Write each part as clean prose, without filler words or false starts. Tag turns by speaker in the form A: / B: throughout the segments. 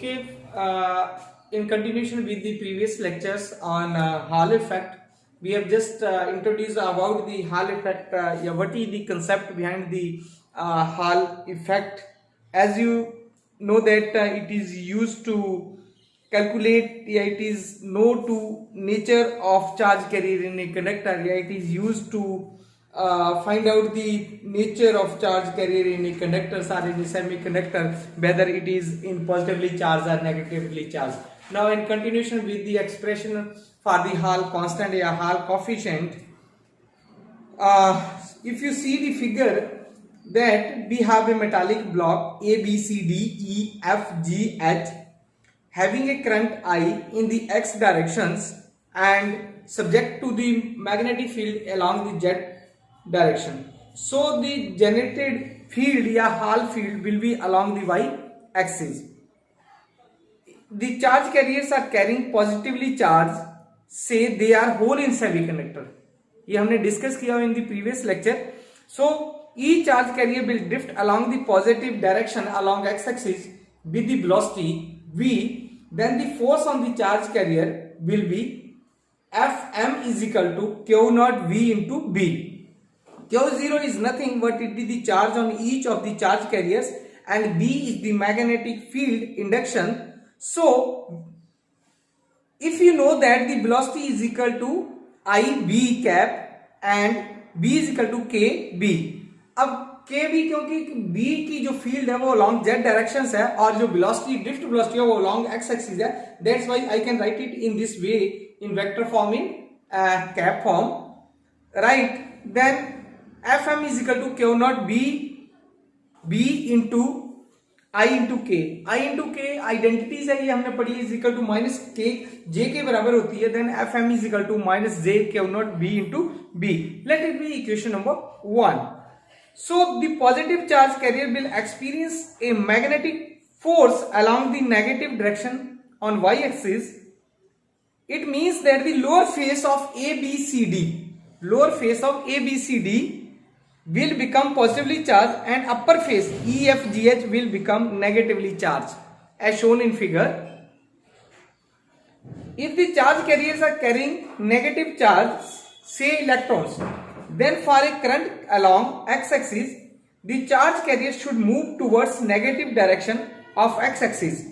A: Okay, in continuation with the previous lectures on Hall effect, we have just introduced about the Hall effect. What is the concept behind the Hall effect? As you know that it is used to calculate, it is know to nature of charge carrier in a conductor. It is used to find out the nature of charge carrier in a conductor or in a semiconductor, whether it is in positively charged or negatively charged. Now in continuation with the expression for the Hall constant or Hall coefficient, if you see the figure that we have a metallic block A, B, C, D, E, F, G, H having a current I in the x directions and subject to the magnetic field along the z direction. So the generated field or Hall field will be along the y axis. The charge carriers are carrying positively charged, say they are hole in semiconductor. ये हमने discuss किया in the previous lecture. So each charge carrier will drift along the positive direction along x-axis with the velocity v. Then the force on the charge carrier will be Fm is equal to Q naught V into B. Q0 is nothing but it is the charge on each of the charge carriers and B is the magnetic field induction. So if you know that the velocity is equal to IB cap and B is equal to KB. अब KB क्योंकि B की जो field है वो along z directions है और जो velocity drift velocity है वो along x axis है. That's why I can write it in this way in vector form in cap form, right? Then Fm is equal to Q naught B into I into K. I into K identities है, ये हमने पढ़ी, is equal to minus के जे के बराबर होती है. Then F M is equal to minus J Q not B into B. Let it be equation number 1. So the positive charge carrier will experience a magnetic force along the negative direction on y axis. It means that the lower face of ABCD will become positively charged and upper face EFGH will become negatively charged as shown in figure. If the charge carriers are carrying negative charge, say electrons, then for a current along x-axis, the charge carrier should move towards negative direction of x-axis.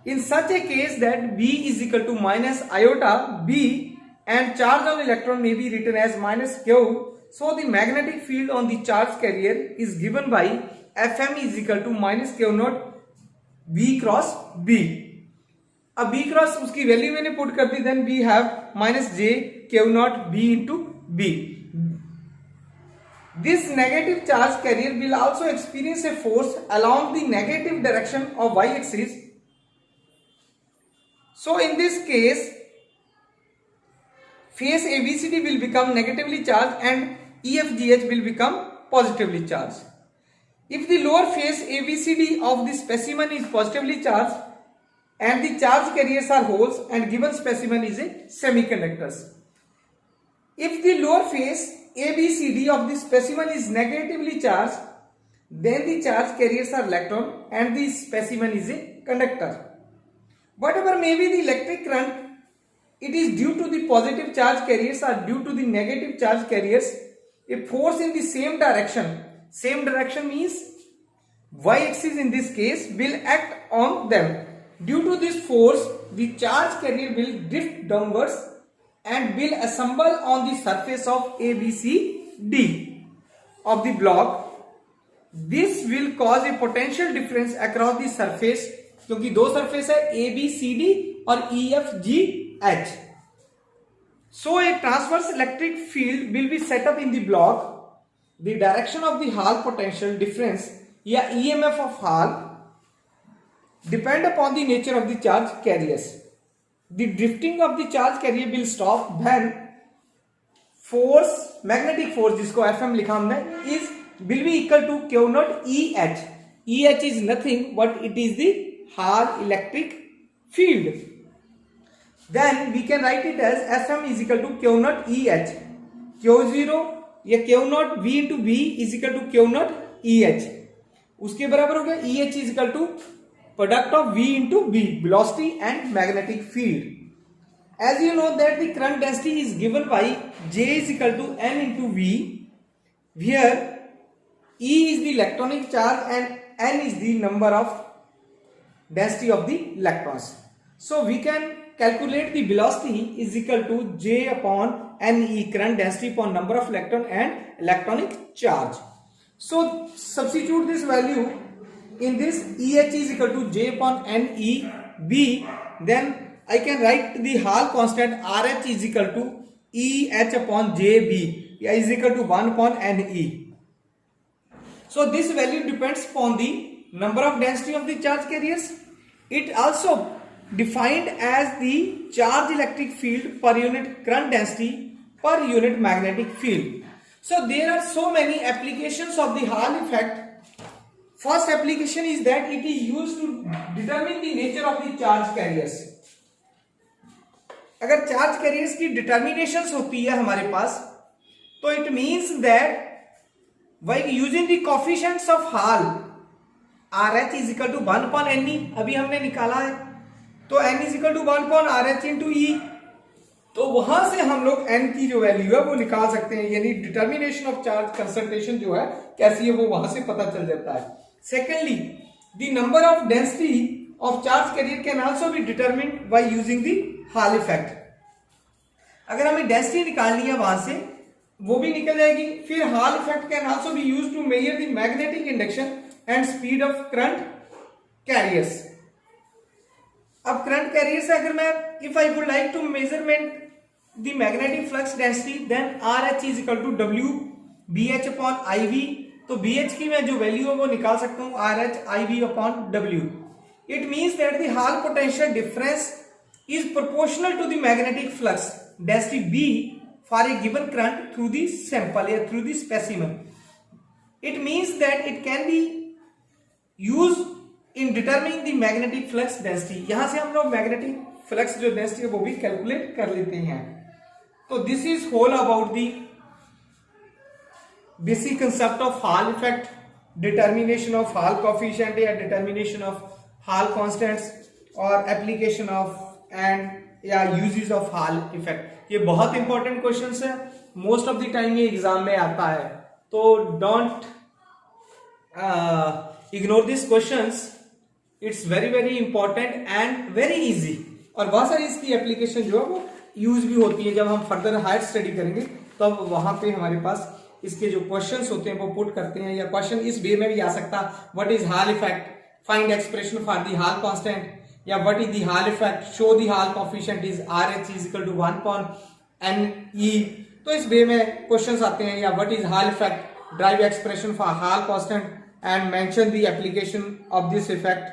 A: In such a case that B is equal to minus iota B and charge on electron may be written as minus Q. So the magnetic field on the charge carrier is given by Fm is equal to minus Q naught V cross B. अब B cross उसकी value मैंने put कर दी. Then we have minus J Q naught B into B. This negative charge carrier will also experience a force along the negative direction of y axis. So in this case, face ABCD will become negatively charged and EFGH will become positively charged. If the lower face ABCD of the specimen is positively charged and the charge carriers are holes and given specimen is a semiconductors. If the lower face ABCD of the specimen is negatively charged, then the charge carriers are electron and the specimen is a conductor. Whatever may be the electric current, it is due to the positive charge carriers or due to the negative charge carriers. A force in the same direction means y-axis in this case will act on them. Due to this force, the charge carrier will drift downwards and will assemble on the surface of ABCD of the block. This will cause a potential difference across the surface क्योंकि दो surface है ABCD और EFGH. So a transverse electric field will be set up in the block. The direction of the Hall potential difference या EMF of Hall depend upon the nature of the charge carriers. The drifting of the charge carrier will stop when force, magnetic force जिसको Fm लिखा हमने, is will be equal to Q naught EH. EH is nothing but it is the Hall electric field. Then we can write it as Fm is equal to Q naught EH. Q0 या Q naught V into B is equal to Q naught EH. उसके बराबर हो गया EH is equal to product of V into B, velocity and magnetic field. As you know that the current density is given by J is equal to N into V, where E is the electronic charge and N is the number of density of the electrons. So we can calculate the velocity is equal to J upon Ne, current density upon number of electron and electronic charge. So substitute this value in this. Eh is equal to J upon NeB. Then I can write the Hall constant RH is equal to Eh upon JB, is equal to 1 upon Ne. So this value depends upon the number of density of the charge carriers. It also defined as the charge electric field per unit current density per unit magnetic field. So there are so many applications of the Hall effect. First application is that it is used to determine the nature of the charge carriers. अगर charge carriers की डिटर्मिनेशंस होती है हमारे पास, तो it means that by using the coefficients of Hall, RH is equal to 1 upon Ne अभी हमने निकाला है, तो N is equal to 1 upon RH into E, तो वहां से हम लोग N की जो वैल्यू है वो निकाल सकते हैं, यानी डिटर्मिनेशन ऑफ चार्ज कंसंट्रेशन जो है कैसी है वो वहां से पता चल जाता है. Secondly, the number of density of charge carrier can also B determined by using the Hall effect. अगर हमें डेंसिटी निकालनी है वहां से वो भी निकल जाएगी. फिर Hall effect can also be used to measure the magnetic induction and speed of current carriers. अब करंट कैरियर से अगर मैं if I would like to measurement the magnetic flux density, then RH is equal to W BH upon IV. तो BH की मैं जो value है वो निकाल सकता हूं RH IV upon W. It means that the Hall potential difference is proportional to the magnetic flux density B for a given current through the sample or through the specimen. It means that it can be used in determining the magnetic flux density. यहाँ से हम लोग magnetic flux जो density है वो भी calculate कर लेते हैं. तो this is whole about the basic concept of Hall effect, determination of Hall coefficient या determination of Hall constants और application of एंड या यूजेस ऑफ Hall इफेक्ट. ये बहुत इंपॉर्टेंट क्वेश्चंस है, मोस्ट ऑफ द टाइम ये exam में आता है, तो don't ignore this questions. It's very very important and very easy, और बहुत सारी इसकी एप्लीकेशन जो है वो यूज भी होती है. जब हम फर्दर हायर स्टडी करेंगे तब तो वहां पे हमारे पास इसके जो क्वेश्चंस होते हैं वो पुट करते हैं, या क्वेश्चन इस वे में भी आ सकता, what is Hall effect, find expression for the Hall constant, या what is the Hall effect, show the Hall coefficient is RH is equal to 1 upon Ne. तो इस वे में क्वेश्चंस आते हैं, या what is Hall effect, drive expression for Hall constant and mention the application of this effect,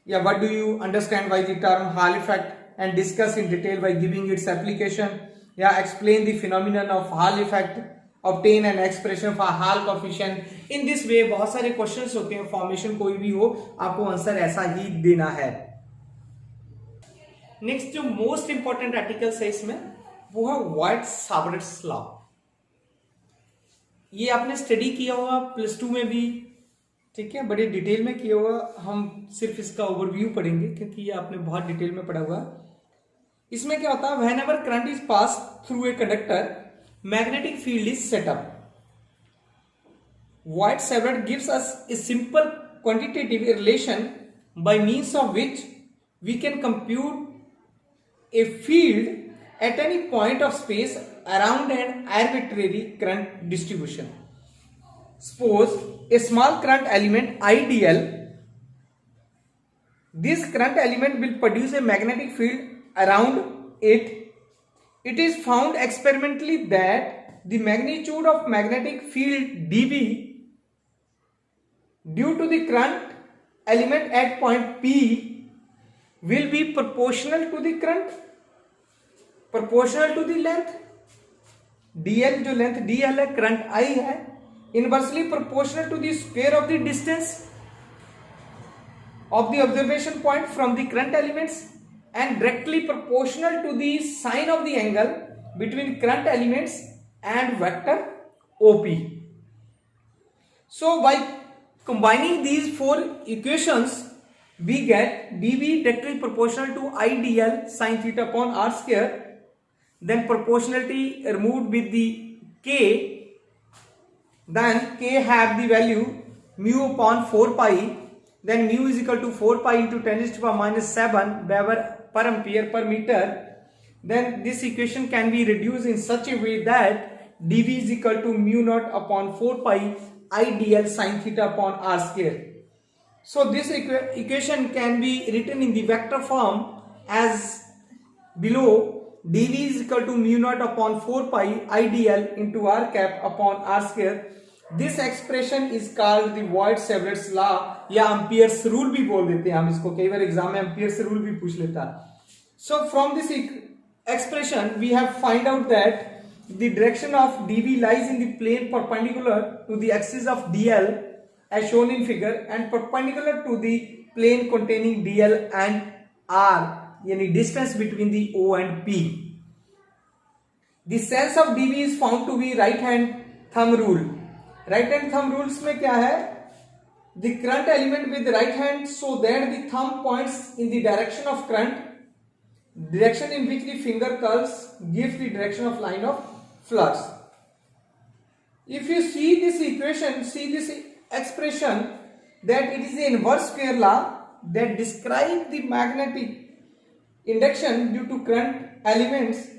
A: या what do you understand by the term Hall effect and discuss in detail by giving its application, या explain the phenomenon of Hall effect, obtain an expression for Hall coefficient. in this way बहुत सारे questions होते हैं, formation कोई भी हो आपको answer ऐसा ही देना है. नेक्स्ट जो मोस्ट इंपॉर्टेंट आर्टिकल्स है इसमें वो है वाइट-सावर्ट्स लॉ. ये आपने स्टडी किया होगा +2 में भी, ठीक है, बड़े डिटेल में किया होगा. हम सिर्फ इसका ओवरव्यू पढ़ेंगे क्योंकि ये आपने बहुत डिटेल में पढ़ा हुआ. इसमें क्या होता है, whenever current is pass through a conductor magnetic field is set up. White-Savart gives us a simple quantitative relation by means of which we can compute a field at any point of space around an arbitrary current distribution. Suppose a small current element IDL. This current element will produce a magnetic field around it. It is found experimentally that the magnitude of magnetic field dB due to the current element at point P will be proportional to the current, proportional to the length dl, जो length dl है, current I है, inversely proportional to the square of the distance of the observation point from the current elements, and directly proportional to the sine of the angle between current elements and vector OP. So by combining these four equations we get dV directly proportional to I dl sin theta upon r square. Then proportionality removed with the k, then k have the value mu upon 4 pi, then mu is equal to 4 pi into 10 to the power minus 7 Weber per ampere per meter. Then this equation can be reduced in such a way that dV is equal to mu naught upon 4 pi I dl sin theta upon r square. So this equation can be written in the vector form as below. dV is equal to mu naught upon 4 pi I dl into r cap upon r square. This expression is called the Voigt-Savart's law या Ampere's rule भी बोल देते हैं हम इसको, कई बार exam में Ampere's rule भी पूछ लेता है. So from this expression we have find out that the direction of dV lies in the plane perpendicular to the axis of dl as shown in figure and perpendicular to the plane containing dl and r, yani distance between the O and P. The sense of dV is found to be right hand thumb rule. Right hand thumb rules में क्या है? The current element with right hand so that the thumb points in the direction of current, direction in which the finger curls gives the direction of line of flux. If you see this equation, see this expression, that it is the inverse square law that describes the magnetic induction due to current elements.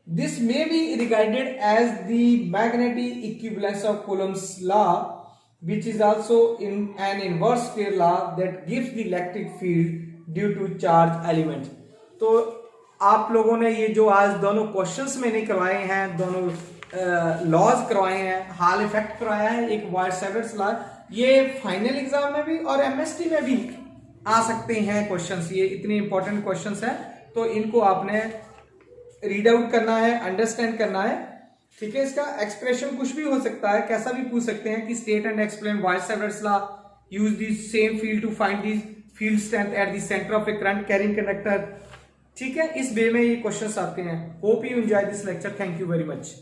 A: This may be regarded as the magnetic equivalence of Coulomb's law, which is also in an inverse square law that gives the electric field due to charge elements. तो आप लोगों ने ये जो आज दोनों questions मैंने करवाए हैं, दोनों लॉज करवाए हैं, हॉल इफेक्ट करवाया है, एक वॉइट-सेवर्ट्स लॉ, ये फाइनल एग्जाम में भी और एमएसटी में भी आ सकते हैं क्वेश्चंस. ये इतने इंपॉर्टेंट क्वेश्चंस हैं तो इनको आपने रीड आउट करना है, अंडरस्टैंड करना है. ठीक है, इसका एक्सप्रेशन कुछ भी हो सकता है, कैसा भी पूछ सकते हैं कि state and explain Voigt-Savart's law, use the same field to find the field strength at the centre of a current carrying conductor. ठीक है, इस वे में ये क्वेश्चंस आते हैं. Hope you enjoy this lecture. Thank you very much.